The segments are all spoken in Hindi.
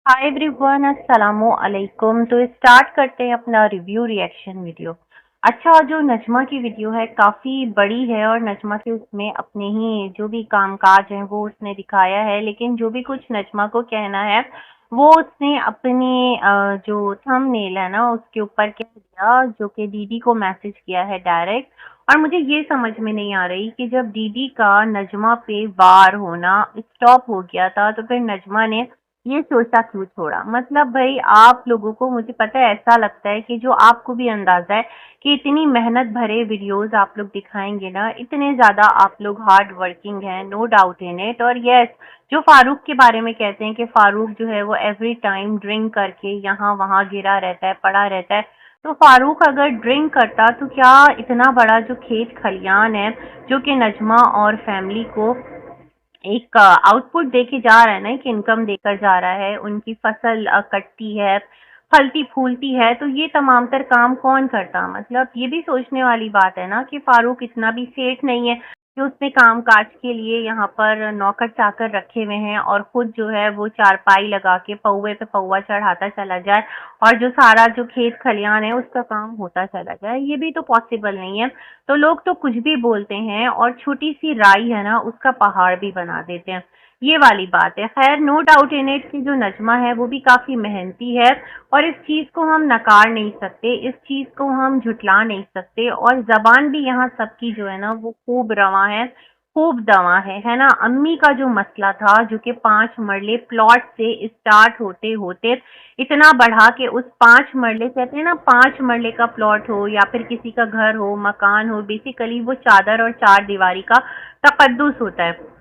हाय एवरीवन, अस्सलामु अलैकुम। तो स्टार्ट करते हैं अपना रिव्यू रिएक्शन वीडियो। अच्छा, जो नजमा की वीडियो है काफ़ी बड़ी है और नजमा के उसमें अपने ही जो भी कामकाज हैं वो उसने दिखाया है, लेकिन जो भी कुछ नजमा को कहना है वो उसने अपने जो थंबनेल है ना उसके ऊपर कह दिया, जो कि दीदी को मैसेज किया है डायरेक्ट। और मुझे ये समझ में नहीं आ रही कि जब दीदी का नजमा पे वार होना स्टॉप हो गया था तो फिर नजमा ने ये सोचा क्यों छोड़ा। मतलब भाई, आप लोगों को, मुझे पता है, ऐसा लगता है कि जो आपको भी अंदाजा है कि इतनी मेहनत भरे वीडियोस आप लोग दिखाएंगे ना, इतने ज्यादा आप लोग हार्ड वर्किंग हैं, नो डाउट इन इट। और यस, जो फारूक के बारे में कहते हैं कि फारूक जो है वो एवरी टाइम ड्रिंक करके यहाँ वहाँ गिरा रहता है, पड़ा रहता है, तो फारूक अगर ड्रिंक करता तो क्या इतना बड़ा जो खेत खलियान है जो कि नजमा और फैमिली को एक आउटपुट देके जा रहा है ना, एक इनकम देकर जा रहा है, उनकी फसल कटती है, फलती फूलती है, तो ये तमाम तर काम कौन करता। मतलब ये भी सोचने वाली बात है ना कि फारूक इतना भी सेठ नहीं है कि उसने काम काज के लिए यहाँ पर नौकर चाकर रखे हुए हैं और खुद जो है वो चारपाई लगा के पौवे पे पौवा चढ़ाता चला जाए और जो सारा जो खेत खलियान है उसका काम होता चला जाए। ये भी तो पॉसिबल नहीं है। तो लोग तो कुछ भी बोलते हैं और छोटी सी राई है ना उसका पहाड़ भी बना देते हैं। ये वाली बात है। खैर, नो डाउट इन इट की जो नजमा है वो भी काफी मेहनती है और इस चीज को हम नकार नहीं सकते, इस चीज को हम झुटला नहीं सकते। और जबान भी यहाँ सबकी जो है ना वो खूब रवा है, खूब दवा है ना। अम्मी का जो मसला था जो कि 5 मरले प्लॉट से स्टार्ट होते होते इतना बढ़ा के उस 5 मरले, कहते हैं ना, 5 मरले का प्लॉट हो या फिर किसी का घर हो, मकान हो, बेसिकली वो चादर और चार दीवारी का तकद्दुस होता है।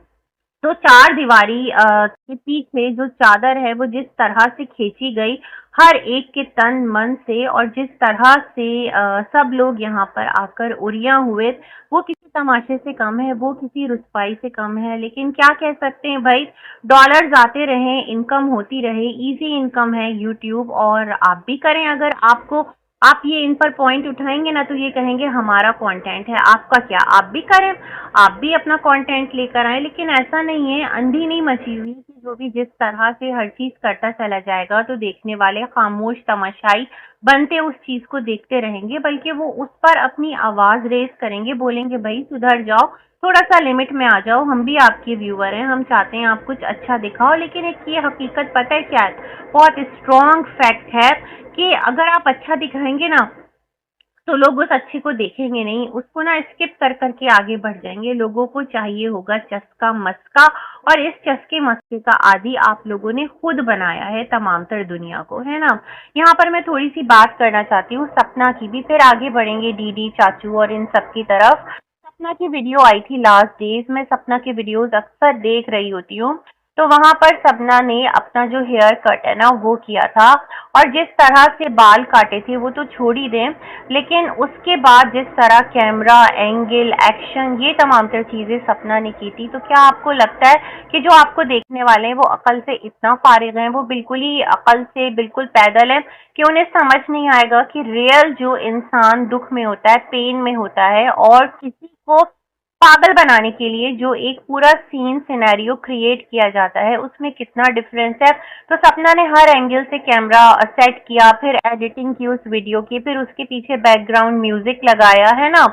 तो चार दीवारी के पीछे जो चादर है वो जिस तरह से खींची गई हर एक के तन मन से, और जिस तरह से सब लोग यहाँ पर आकर उरिया हुए, वो किसी तमाशे से कम है, वो किसी रुसवाई से कम है। लेकिन क्या कह सकते हैं भाई, डॉलर्स आते रहे, इनकम होती रहे, इजी इनकम है यूट्यूब। और आप भी करें, अगर आपको, आप ये इन पर पॉइंट उठाएंगे ना तो ये कहेंगे हमारा कंटेंट है, आपका क्या, आप भी करें, आप भी अपना कंटेंट लेकर आए। लेकिन ऐसा नहीं है, अंधी नहीं मची हुई कि जो भी जिस तरह से हर चीज करता चला जाएगा तो देखने वाले खामोश तमाशाई बनते उस चीज को देखते रहेंगे, बल्कि वो उस पर अपनी आवाज रेज करेंगे, बोलेंगे भाई सुधर जाओ, थोड़ा सा लिमिट में आ जाओ, हम भी आपके व्यूअर हैं, हम चाहते हैं आप कुछ अच्छा दिखाओ। लेकिन एक ये हकीकत पता है क्या है, बहुत स्ट्रॉन्ग फैक्ट है कि अगर आप अच्छा दिखाएंगे ना तो लोग उस अच्छे को देखेंगे नहीं, उसको ना स्किप कर करके आगे बढ़ जाएंगे। लोगों को चाहिए होगा चस्का मस्का, और इस चस्के मस्के का आदि आप लोगों ने खुद बनाया है तमाम तर दुनिया को, है ना। यहाँ पर मैं थोड़ी सी बात करना चाहती हूँ सपना की भी, फिर आगे बढ़ेंगे डीडी चाचू और इन सब की तरफ। सपना की वीडियो आई थी लास्ट डेज में, सपना की वीडियोस अक्सर देख रही होती हूँ, तो वहां पर सपना ने अपना जो हेयर कट है ना वो किया था, और जिस तरह से बाल काटे थे वो तो छोड़ ही दें, लेकिन उसके बाद जिस तरह कैमरा एंगल, एक्शन, ये तमाम तर चीजें सपना ने की थी, तो क्या आपको लगता है कि जो आपको देखने वाले हैं वो अकल से इतना फारिग हैं, वो बिल्कुल ही अकल से बिल्कुल पैदल है कि उन्हें समझ नहीं आएगा कि रियल जो इंसान दुख में होता है, पेन में होता है, और किसी को पागल बनाने के लिए जो एक पूरा सीन सिनेरियो क्रिएट किया जाता है उसमें कितना डिफरेंस है। तो सपना ने हर एंगल से कैमरा सेट किया, फिर एडिटिंग की उस वीडियो की, फिर उसके पीछे बैकग्राउंड म्यूजिक लगाया, है ना।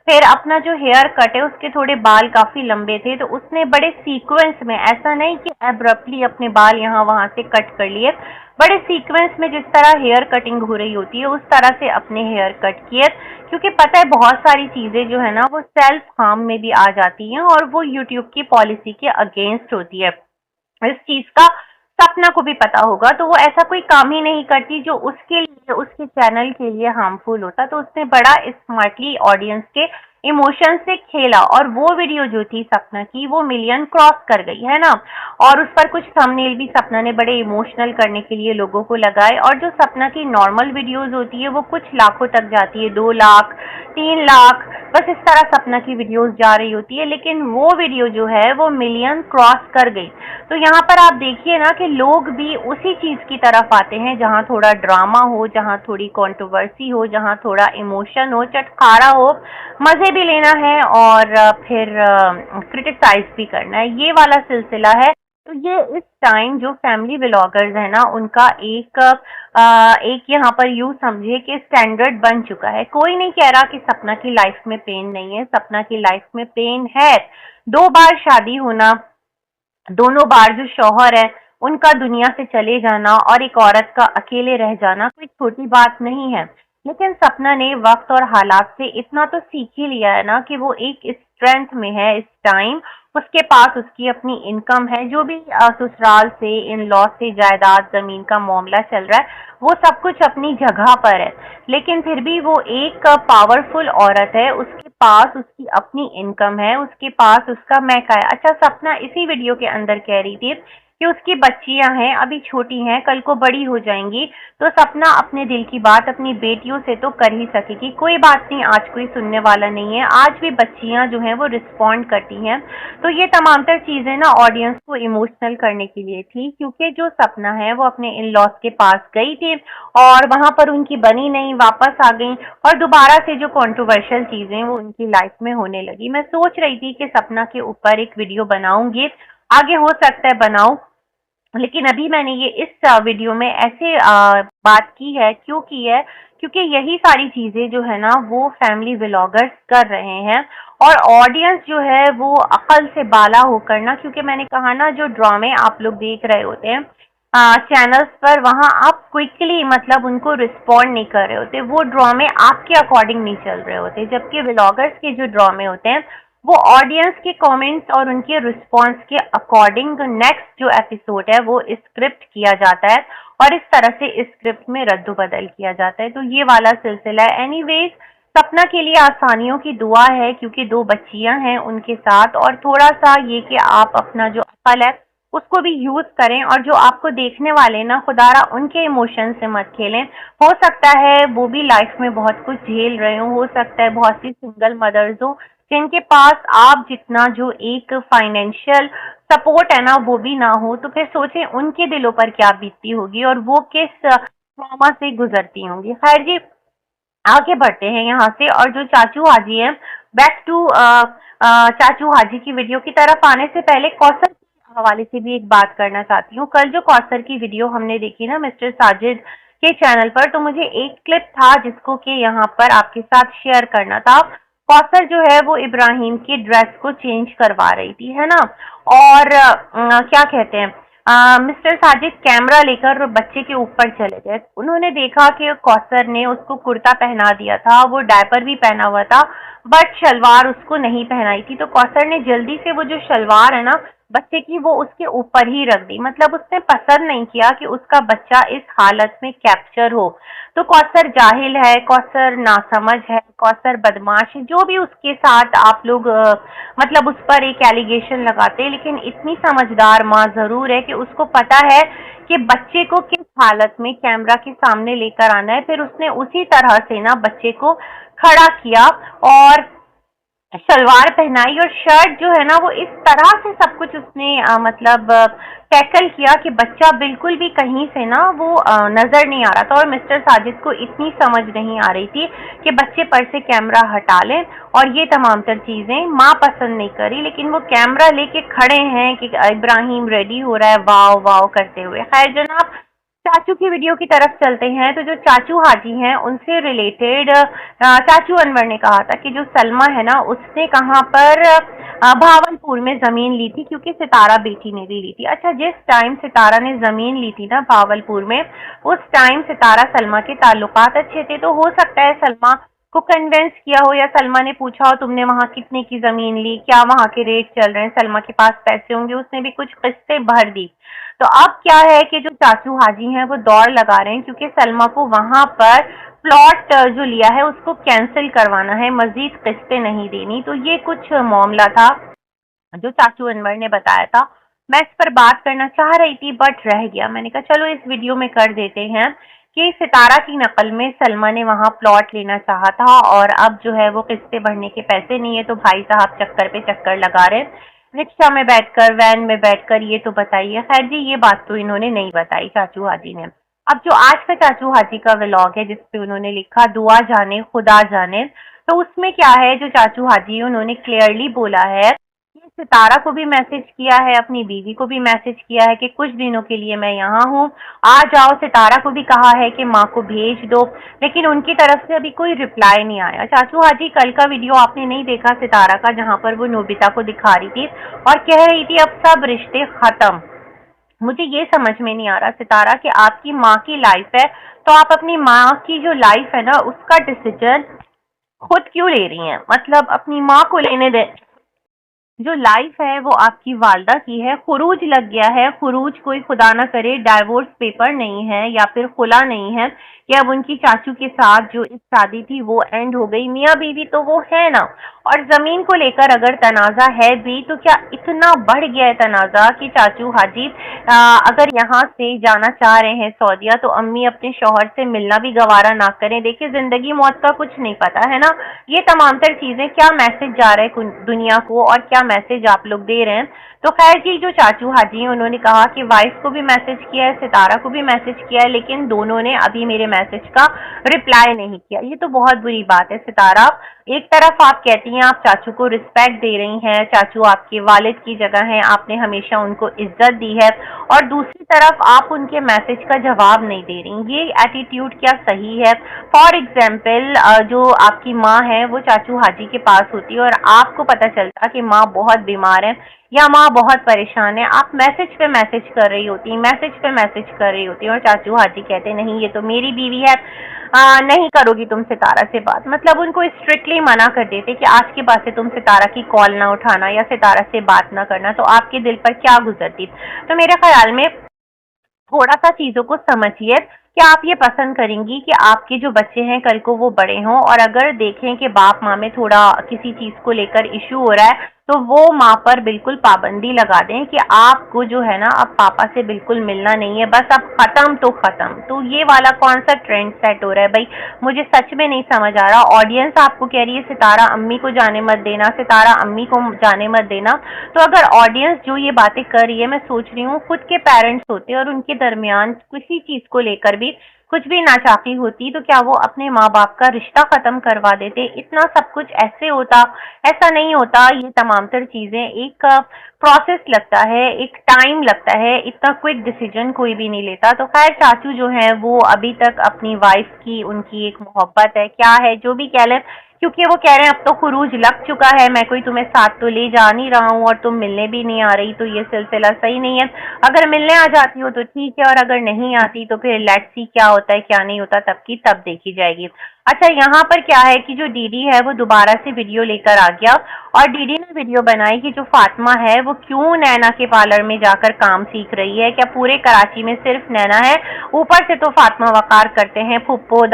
फिर अपना जो हेयर कट है, उसके थोड़े बाल काफी लंबे थे तो उसने बड़े सीक्वेंस में, ऐसा नहीं कि एब्रप्टली अपने बाल यहाँ वहां से कट कर लिए, बड़े सीक्वेंस में जिस तरह हेयर कटिंग हो रही होती है उस तरह से अपने हेयर कट किए, क्योंकि पता है बहुत सारी चीजें जो है ना वो सेल्फ हार्म में भी आ जाती हैं और वो यूट्यूब की पॉलिसी के अगेंस्ट होती है। इस चीज का सपना को भी पता होगा, तो वो ऐसा कोई काम ही नहीं करती जो उसके लिए, उसके चैनल के लिए हार्मफुल होता। तो उसने बड़ा स्मार्टली ऑडियंस के इमोशन से खेला, और वो वीडियो जो थी सपना की वो मिलियन क्रॉस कर गई, है ना। और उस पर कुछ थंबनेल भी सपना ने बड़े इमोशनल करने के लिए लोगों को लगाए, और जो सपना की नॉर्मल वीडियोस होती है वो कुछ लाखों तक जाती है, 2 लाख, 3 लाख, बस इस तरह सपना की वीडियोस जा रही होती है, लेकिन वो वीडियो जो है वो मिलियन क्रॉस कर गई। तो यहाँ पर आप देखिए ना कि लोग भी उसी चीज की तरफ आते हैं जहाँ थोड़ा ड्रामा हो, जहाँ थोड़ी कंट्रोवर्सी हो, जहाँ थोड़ा इमोशन हो, चटखारा हो, मजे भी लेना है और फिर क्रिटिसाइज भी करना है, ये वाला सिलसिला है। तो ये इस टाइम जो फैमिली व्लॉगर्स है ना, उनका एक यहाँ पर यूं समझिए कि स्टैंडर्ड बन चुका है। कोई नहीं कह रहा कि सपना की लाइफ में पेन नहीं है, सपना की लाइफ में पेन है। 2 बार शादी होना, दोनों बार जो शौहर है उनका दुनिया से चले जाना और एक औरत का अकेले रह जाना कोई छोटी बात नहीं है। लेकिन सपना ने वक्त और हालात से इतना तो सीख ही लिया है ना कि वो एक स्ट्रेंथ में है इस टाइम। उसके पास उसकी अपनी इनकम है, जो भी ससुराल से, इन लॉ से जायदाद जमीन का मामला चल रहा है, वो सब कुछ अपनी जगह पर है। लेकिन फिर भी वो एक पावरफुल औरत है, उसके पास उसकी अपनी इनकम है, उसके पास उसका मैका है। अच्छा, सपना इसी वीडियो के अंदर कह रही थी कि उसकी बच्चियां हैं, अभी छोटी हैं, कल को बड़ी हो जाएंगी, तो सपना अपने दिल की बात अपनी बेटियों से तो कर ही सकेगी। कोई बात नहीं, आज कोई सुनने वाला नहीं है, आज भी बच्चियां जो हैं वो रिस्पॉन्ड करती हैं। तो ये तमाम तर चीजें ना ऑडियंस को इमोशनल करने के लिए थी, क्योंकि जो सपना है वो अपने इन लॉज के पास गई थी और वहां पर उनकी बनी नहीं, वापस आ गई और दोबारा से जो कंट्रोवर्शियल चीजें वो उनकी लाइफ में होने लगी। मैं सोच रही थी कि सपना के ऊपर एक वीडियो बनाऊंगी, आगे हो सकता है बनाऊं, लेकिन अभी मैंने ये इस वीडियो में ऐसे बात की है, क्यों की है, क्योंकि यही सारी चीजें जो है ना वो फैमिली व्लॉगर्स कर रहे हैं और ऑडियंस जो है वो अकल से बाला होकर ना, क्योंकि मैंने कहा ना जो ड्रामे आप लोग देख रहे होते हैं चैनल्स पर, वहां आप क्विकली मतलब उनको रिस्पॉन्ड नहीं कर रहे होते, वो ड्रामे आपके अकॉर्डिंग नहीं चल रहे होते, जबकि व्लॉगर्स के जो ड्रामे होते हैं वो ऑडियंस के कमेंट्स और उनके रिस्पॉन्स के अकॉर्डिंग नेक्स्ट जो एपिसोड है वो स्क्रिप्ट किया जाता है और इस तरह से इस स्क्रिप्ट में रद्द बदल किया जाता है। तो ये वाला सिलसिला है। एनीवेज, सपना के लिए आसानियों की दुआ है, क्योंकि 2 बच्चियां हैं उनके साथ, और थोड़ा सा ये कि आप अपना जो अकल है उसको भी यूज करें, और जो आपको देखने वाले ना, खुदारा उनके इमोशन से मत खेलें। हो सकता है वो भी लाइफ में बहुत कुछ झेल रहे हो सकता है बहुत सी सिंगल मदर्स हो जिनके पास आप जितना जो एक फाइनेंशियल सपोर्ट है ना वो भी ना हो, तो फिर सोचें उनके दिलों पर क्या बीतती होगी और वो किस ट्रॉमा से गुजरती होंगी। खैर जी, आगे बढ़ते हैं यहाँ से, और जो चाचू हाजी हैं, बैक टू चाचू हाजी की वीडियो की तरफ आने से पहले कौसर के हवाले से भी एक बात करना चाहती हूँ। कल जो कौसर की वीडियो हमने देखी ना मिस्टर साजिद के चैनल पर, तो मुझे एक क्लिप था जिसको कि यहाँ पर आपके साथ शेयर करना था। कौसर जो है वो इब्राहिम की ड्रेस को चेंज करवा रही थी, है ना, और क्या कहते हैं, मिस्टर साजिद कैमरा लेकर बच्चे के ऊपर चले गए। उन्होंने देखा कि कौसर ने उसको कुर्ता पहना दिया था, वो डायपर भी पहना हुआ था, बट शलवार उसको नहीं पहनाई थी। तो कौसर ने जल्दी से वो जो शलवार है ना बच्चे की वो उसके ऊपर ही रख दी, मतलब उसने पसंद नहीं किया कि उसका बच्चा इस हालत में कैप्चर हो। तो कौसर जाहिल है, कौसर नासमझ है, कौसर बदमाश है, जो भी उसके साथ आप लोग मतलब उस पर एक एलिगेशन लगाते हैं, लेकिन इतनी समझदार माँ जरूर है कि उसको पता है कि बच्चे को किस हालत में कैमरा के सामने लेकर आना है। फिर उसने उसी तरह से ना बच्चे को खड़ा किया और शलवार पहनाई और शर्ट जो है ना वो इस तरह से सब कुछ उसने मतलब टैकल किया कि बच्चा बिल्कुल भी कहीं से ना वो नजर नहीं आ रहा था। और मिस्टर साजिद को इतनी समझ नहीं आ रही थी कि बच्चे पर से कैमरा हटा लें, और ये तमाम तर चीजें माँ पसंद नहीं करी, लेकिन वो कैमरा लेके खड़े हैं कि इब्राहिम रेडी हो रहा है वाव वाव करते हुए। खैर जनाब, चाचू की वीडियो की तरफ चलते हैं। तो जो चाचू हाजी हैं उनसे रिलेटेड चाचू अनवर ने कहा था कि जो सलमा है ना उसने कहाँ पर भावलपुर में जमीन ली थी, क्योंकि सितारा बेटी ने भी ली थी। अच्छा, जिस टाइम सितारा ने जमीन ली थी ना भावलपुर में, उस टाइम सितारा सलमा के ताल्लुकात अच्छे थे, तो हो सकता है सलमा को कन्वेंस किया हो या सलमा ने पूछा हो तुमने वहां कितने की जमीन ली, क्या वहां के रेट चल रहे हैं, सलमा के पास पैसे होंगे, उसने भी कुछ किस्तें भर दी। तो अब क्या है कि जो चाचू हाजी हैं वो दौड़ लगा रहे हैं, क्योंकि सलमा को वहां पर प्लॉट जो लिया है उसको कैंसिल करवाना है, मजीद किस्तें नहीं देनी। तो ये कुछ मामला था जो चाचू अनवर ने बताया था। मैं इस पर बात करना चाह रही थी बट रह गया, मैंने कहा चलो इस वीडियो में कर देते हैं कि सितारा की नकल में सलमा ने वहां प्लॉट लेना चाहा था और अब जो है वो किस्तें भरने के पैसे नहीं है, तो भाई साहब चक्कर पे चक्कर लगा रहे, रिक्शा में बैठकर, वैन में बैठकर, ये तो बताइए। खैर जी, ये बात तो इन्होंने नहीं बताई चाचू हाजी ने। अब जो आज का चाचू हाजी का व्लॉग है जिसपे उन्होंने लिखा दुआ जाने खुदा जाने, तो उसमें क्या है, जो चाचू हाजी उन्होंने क्लियरली बोला है सितारा को भी मैसेज किया है, अपनी बीवी को भी मैसेज किया है कि कुछ दिनों के लिए मैं यहाँ हूँ, आ जाओ। सितारा को भी कहा है कि माँ को भेज दो, लेकिन उनकी तरफ से अभी कोई रिप्लाई नहीं आया। चाचू हाजी, कल का वीडियो आपने नहीं देखा सितारा का, जहाँ पर वो नोबिता को दिखा रही थी और कह रही थी अब सब रिश्ते खत्म। मुझे ये समझ में नहीं आ रहा सितारा कि आपकी माँ की लाइफ है, तो आप अपनी माँ की जो लाइफ है ना उसका डिसीजन खुद क्यों ले रही हैं? मतलब अपनी माँ को लेने दें। जो लाइफ है वो आपकी वालदा की है। खुरूज लग गया है, खुरूज कोई खुदा ना करे डाइवोर्स पेपर नहीं है या फिर खुला नहीं है कि अब उनकी चाचू के साथ जो इस शादी थी वो एंड हो गई। मियाँ बीवी तो वो है ना। और जमीन को लेकर अगर तनाजा है भी तो क्या इतना बढ़ गया है तनाजा कि चाचू हाजी अगर यहाँ से जाना चाह रहे हैं सऊदीया तो अम्मी अपने शौहर से मिलना भी गवारा ना करें। देखिए, जिंदगी मौत का कुछ नहीं पता है ना। ये तमाम तर चीजें, क्या मैसेज जा रहा है दुनिया को और क्या मैसेज आप लोग दे रहे हैं। तो खैर जी, जो चाचू हाजी हैं उन्होंने कहा कि वाइफ को भी मैसेज किया है, सितारा को भी मैसेज किया है, लेकिन दोनों ने अभी मेरे मैसेज का रिप्लाई नहीं किया। ये तो बहुत बुरी बात है सितारा। एक तरफ आप कहती हैं आप चाचू को रिस्पेक्ट दे रही हैं, चाचू आपके वालिद की जगह हैं, आपने हमेशा उनको इज्जत दी है, और दूसरी तरफ आप उनके मैसेज का जवाब नहीं दे रही। ये एटीट्यूड क्या सही है? फॉर एग्जाम्पल, जो आपकी माँ है वो चाचू हाजी के पास होती है और आपको पता चलता कि माँ बहुत बीमार है या माँ बहुत परेशान है, आप मैसेज पे मैसेज कर रही होती, मैसेज पे मैसेज कर रही होती, और चाचू हाजी कहते नहीं ये तो मेरी बीवी है, नहीं करोगी तुम सितारा से बात। मतलब उनको स्ट्रिक्टली मना कर देते कि आज के बाद से तुम सितारा की कॉल ना उठाना या सितारा से बात ना करना। तो आपके दिल पर क्या गुजरती? तो मेरे ख्याल में थोड़ा सा चीजों को समझिए। क्या आप ये पसंद करेंगी कि आपके जो बच्चे हैं कल को वो बड़े हों और अगर देखें कि बाप माँ में थोड़ा किसी चीज को लेकर इशू हो रहा है तो वो माँ पर बिल्कुल पाबंदी लगा दें कि आपको जो है ना अब पापा से बिल्कुल मिलना नहीं है, बस अब खत्म तो खत्म। तो ये वाला कौन सा ट्रेंड सेट हो रहा है भाई? मुझे सच में नहीं समझ आ रहा। ऑडियंस आपको कह रही है सितारा अम्मी को जाने मत देना, सितारा अम्मी को जाने मत देना। तो अगर ऑडियंस जो ये बातें कर रही है, मैं सोच रही हूँ खुद के पेरेंट्स होते और उनके दरमियान किसी चीज को लेकर भी कुछ भी नाचाकी होती तो क्या वो अपने माँ बाप का रिश्ता खत्म करवा देते? इतना सब कुछ ऐसे होता? ऐसा नहीं होता। ये तमाम तर चीजें एक प्रोसेस लगता है, एक टाइम लगता है, इतना क्विक डिसीजन कोई भी नहीं लेता। तो खैर चाचू जो है वो अभी तक अपनी वाइफ की उनकी एक मोहब्बत है, क्या है जो भी कह लें, क्योंकि वो कह रहे हैं अब तो खुरूज लग चुका है, मैं कोई तुम्हें साथ तो ले जा नहीं रहा हूँ और तुम मिलने भी नहीं आ रही, तो ये सिलसिला सही नहीं है। अगर मिलने आ जाती हो तो ठीक है, और अगर नहीं आती तो फिर लेट्स सी क्या होता है क्या नहीं होता, तब की तब देखी जाएगी। अच्छा, यहाँ पर क्या है कि जो डीडी है वो दोबारा से वीडियो लेकर आ गया और डीडी ने वीडियो बनाई कि जो फातिमा है वो क्यों नैना के पार्लर में जाकर काम सीख रही है। क्या पूरे कराची में सिर्फ नैना है? ऊपर से तो फातिमा वकार करते हैं फुप्पो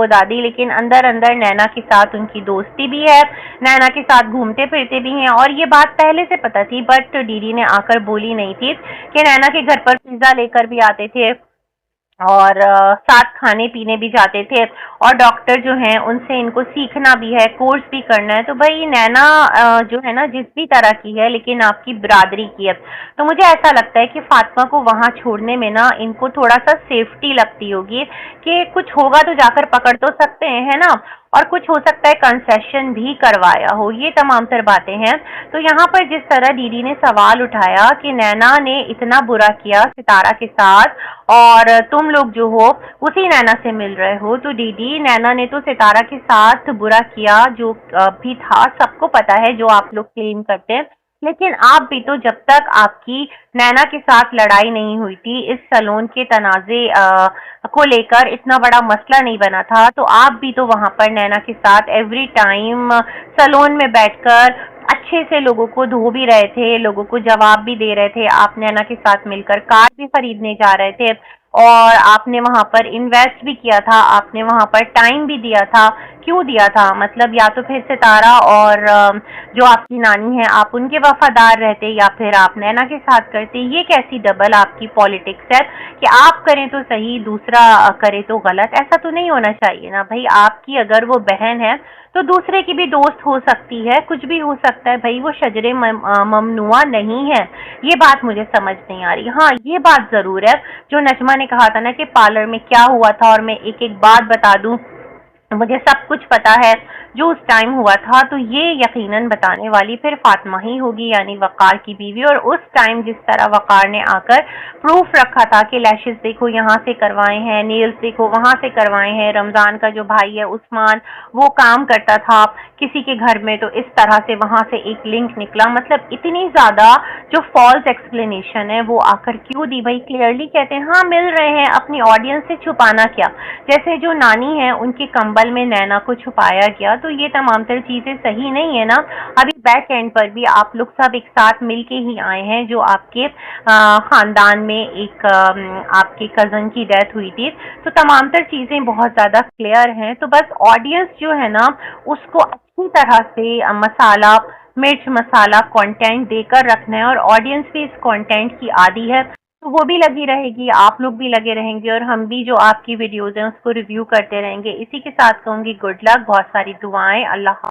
दादी, लेकिन अंदर अंदर नैना के साथ उनकी दोस्ती भी है, नैना के साथ घूमते फिरते भी हैं। और ये बात पहले से पता थी, बट डीडी ने आकर बोली नहीं थी कि नैना के घर पर पिज्जा लेकर भी आते थे और साथ खाने पीने भी जाते थे, और डॉक्टर जो हैं उनसे इनको सीखना भी है, कोर्स भी करना है। तो भाई नैना जो है ना जिस भी तरह की है लेकिन आपकी बिरादरी की है, तो मुझे ऐसा लगता है कि फातिमा को वहां छोड़ने में ना इनको थोड़ा सा सेफ्टी लगती होगी कि कुछ होगा तो जाकर पकड़ तो सकते हैं, है ना, और कुछ हो सकता है कंसेशन भी करवाया हो। ये तमाम तर बातें हैं। तो यहाँ पर जिस तरह दीदी ने सवाल उठाया कि नैना ने इतना बुरा किया सितारा के साथ और तुम लोग जो हो उसी नैना से मिल रहे हो, तो दीदी नैना ने तो सितारा के साथ बुरा किया जो भी था, सबको पता है जो आप लोग क्लेम करते हैं। लेकिन आप भी तो जब तक आपकी नैना के साथ लड़ाई नहीं हुई थी, इस सलोन के तनाजे को लेकर इतना बड़ा मसला नहीं बना था, तो आप भी तो वहां पर नैना के साथ एवरी टाइम सलोन में बैठकर अच्छे से लोगों को धो भी रहे थे, लोगों को जवाब भी दे रहे थे। आप नैना के साथ मिलकर कार भी खरीदने जा रहे थे और आपने वहां पर इन्वेस्ट भी किया था, आपने वहां पर टाइम भी दिया था। क्यों दिया था? मतलब या तो फिर सितारा और जो आपकी नानी है आप उनके वफादार रहते या फिर आप नैना के साथ करते। ये कैसी डबल आपकी पॉलिटिक्स है कि आप करें तो सही, दूसरा करे तो गलत? ऐसा तो नहीं होना चाहिए ना भाई। आपकी अगर वो बहन है तो दूसरे की भी दोस्त हो सकती है, कुछ भी हो सकता है भाई, वो शजरे ममनुआ नहीं है। ये बात मुझे समझ नहीं आ रही। हाँ, ये बात जरूर है जो नजमा ने कहा था ना कि पार्लर में क्या हुआ था, और मैं एक एक बात बता दूं मुझे सब कुछ पता है जो उस टाइम हुआ था, तो ये यकीनन बताने वाली फिर फातिमा ही होगी, यानी वक़ार की बीवी। और उस टाइम जिस तरह वक़ार ने आकर प्रूफ रखा था कि लैशेस देखो यहाँ से करवाए हैं, नेल्स देखो वहाँ से करवाए हैं, रमज़ान का जो भाई है उस्मान वो काम करता था किसी के घर में, तो इस तरह से वहाँ से एक लिंक निकला। मतलब इतनी ज़्यादा जो फॉल्स एक्सप्लेनेशन है वो आकर क्यों दी भाई? क्लियरली कहते हैं हाँ मिल रहे हैं, अपनी ऑडियंस से छुपाना क्या। जैसे जो नानी है उनके कंबल में नैना को छुपाया गया, तो ये तमाम तर चीजें सही नहीं है ना। अभी बैक एंड पर भी आप लोग सब एक साथ मिलके ही आए हैं, जो आपके खानदान में एक आपके कजन की डेथ हुई थी, तो तमाम तर चीजें बहुत ज्यादा क्लियर हैं। तो बस ऑडियंस जो है ना उसको अच्छी तरह से मसाला मिर्च मसाला कंटेंट देकर रखना है, और ऑडियंस भी इस कंटेंट की आदी है, तो वो भी लगी रहेगी, आप लोग भी लगे रहेंगे, और हम भी जो आपकी वीडियोज़ हैं उसको रिव्यू करते रहेंगे। इसी के साथ कहूँगी गुड लक, बहुत सारी दुआएं, अल्लाह।